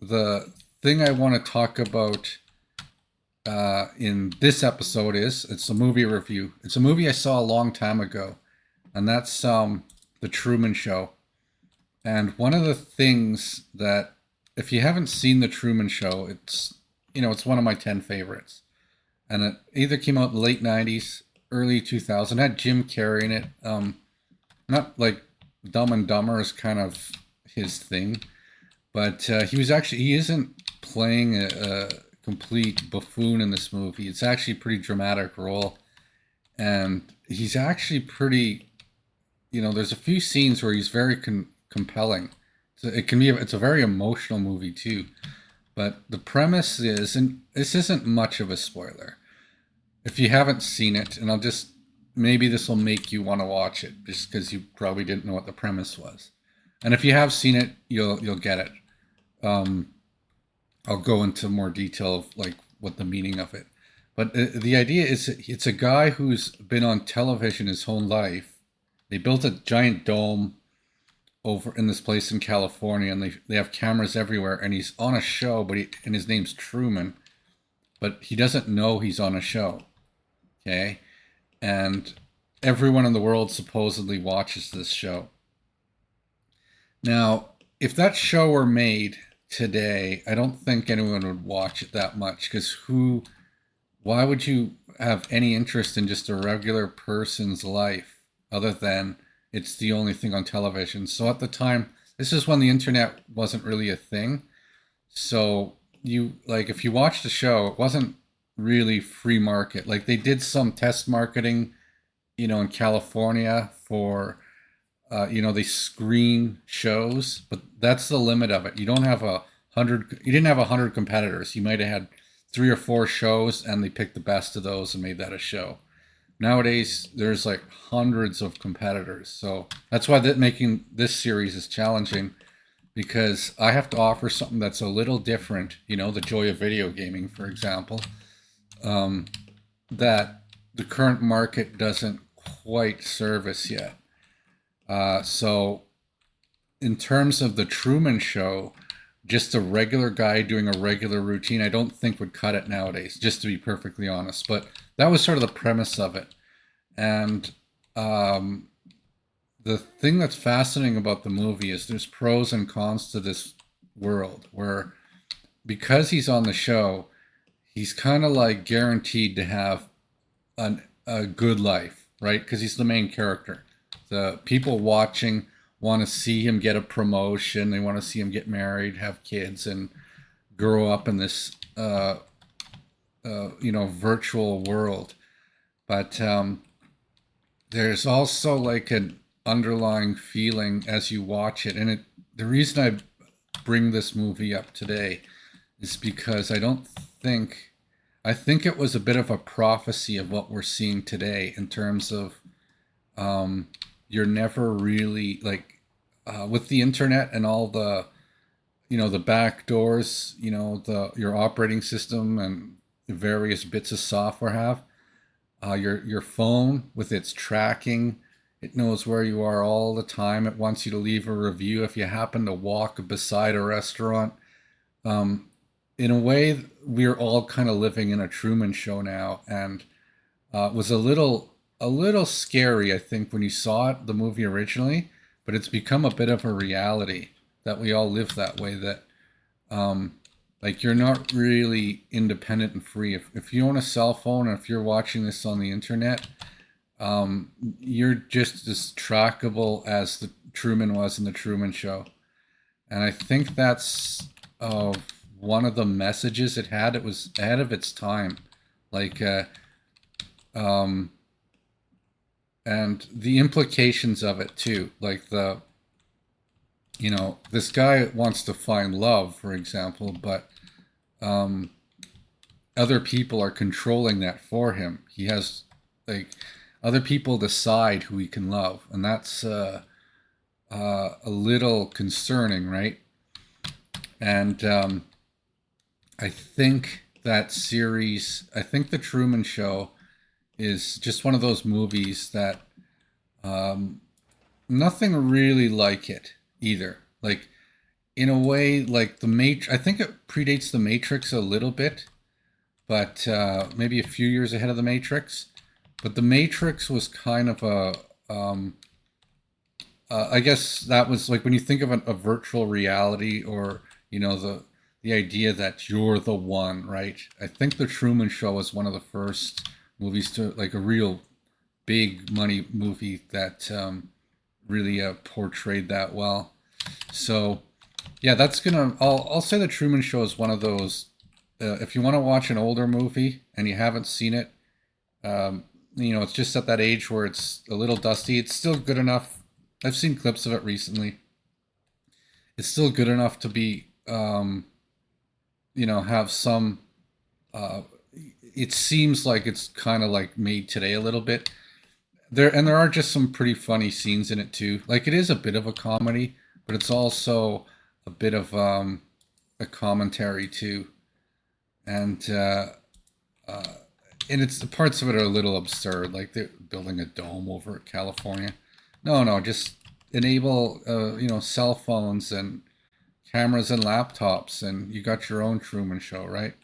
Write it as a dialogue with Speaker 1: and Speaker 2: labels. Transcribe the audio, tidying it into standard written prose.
Speaker 1: the thing I want to talk about in this episode is it's a movie review. It's a movie I saw a long time ago, and that's the Truman Show. And one of the things that, if you haven't seen the Truman Show, it's one of my 10 favorites. And it either came out in the late '90s, early 2000. Had Jim Carrey in it. Not like Dumb and Dumber is kind of his thing, but he isn't playing a complete buffoon in this movie. It's actually a pretty dramatic role, and he's actually pretty. There's a few scenes where he's very compelling. So it's a very emotional movie too. But the premise is, and this isn't much of a spoiler. If you haven't seen it, and maybe this will make you want to watch it, just because you probably didn't know what the premise was. And if you have seen it, you'll get it. Um, I'll go into more detail of like what the meaning of it. But the idea is it's a guy who's been on television his whole life. They built a giant dome over in this place in California, and they have cameras everywhere. And he's on a show, and his name's Truman, but he doesn't know he's on a show. Okay, and everyone in the world supposedly watches this show. Now, if that show were made today, I don't think anyone would watch it that much because why would you have any interest in just a regular person's life other than it's the only thing on television? So at the time, this is when the internet wasn't really a thing. So if you watch the show, it wasn't really free market. Like they did some test marketing, in California for they screen shows, but that's the limit of it. You didn't have 100 competitors. You might have had 3 or 4 shows, and they picked the best of those and made that a show. Nowadays, there's like hundreds of competitors, so that's why making this series is challenging because I have to offer something that's a little different. The joy of video gaming, for example, um, that the current market doesn't quite service yet. So, in terms of the Truman Show, just a regular guy doing a regular routine, I don't think would cut it nowadays, just to be perfectly honest. But that was sort of the premise of it. And um, the thing that's fascinating about the movie is there's pros and cons to this world where because he's on the show, he's kind of like guaranteed to have a good life, right? Because he's the main character. The people watching want to see him get a promotion. They want to see him get married, have kids, and grow up in this, virtual world. But there's also like an underlying feeling as you watch it, and the reason I bring this movie up today is because I think it was a bit of a prophecy of what we're seeing today in terms of um, you're never really like with the internet and all the the back doors, the your operating system and the various bits of software have your phone with its tracking. It knows where you are all the time. It wants you to leave a review if you happen to walk beside a restaurant. um, in a way, we're all kind of living in a Truman Show now, and it was a little scary, I think, when you saw it, the movie originally. But it's become a bit of a reality that we all live that way. That um, like you're not really independent and free. If you own a cell phone and if you're watching this on the internet, you're just as trackable as the Truman was in the Truman Show. And I think that's one of the messages it had. It was ahead of its time, like, um, and the implications of it too. Like this guy wants to find love, for example, but um, other people are controlling that for him. He has like other people decide who he can love, and that's a little concerning, right? And I think The Truman Show is just one of those movies that um, nothing really like it either. Like, in a way, like the Matrix. I think it predates the Matrix a little bit, but maybe a few years ahead of the Matrix. But the Matrix was kind of a, I guess that was like when you think of a virtual reality, or the idea that you're the one, right? I think the Truman Show was one of the first movies to like a real big money movie that really portrayed that well. So yeah, that's gonna. I'll say the Truman Show is one of those. If you want to watch an older movie and you haven't seen it, it's just at that age where it's a little dusty. It's still good enough. I've seen clips of it recently. It's still good enough to be, have some. Uh, it seems like it's kind of like made today a little bit. There are just some pretty funny scenes in it too. Like it is a bit of a comedy, but it's also a bit of a commentary too. And uh, and it's the parts of it are a little absurd, like they're building a dome over California. No, no, just enable cell phones and cameras and laptops, and you got your own Truman Show, right?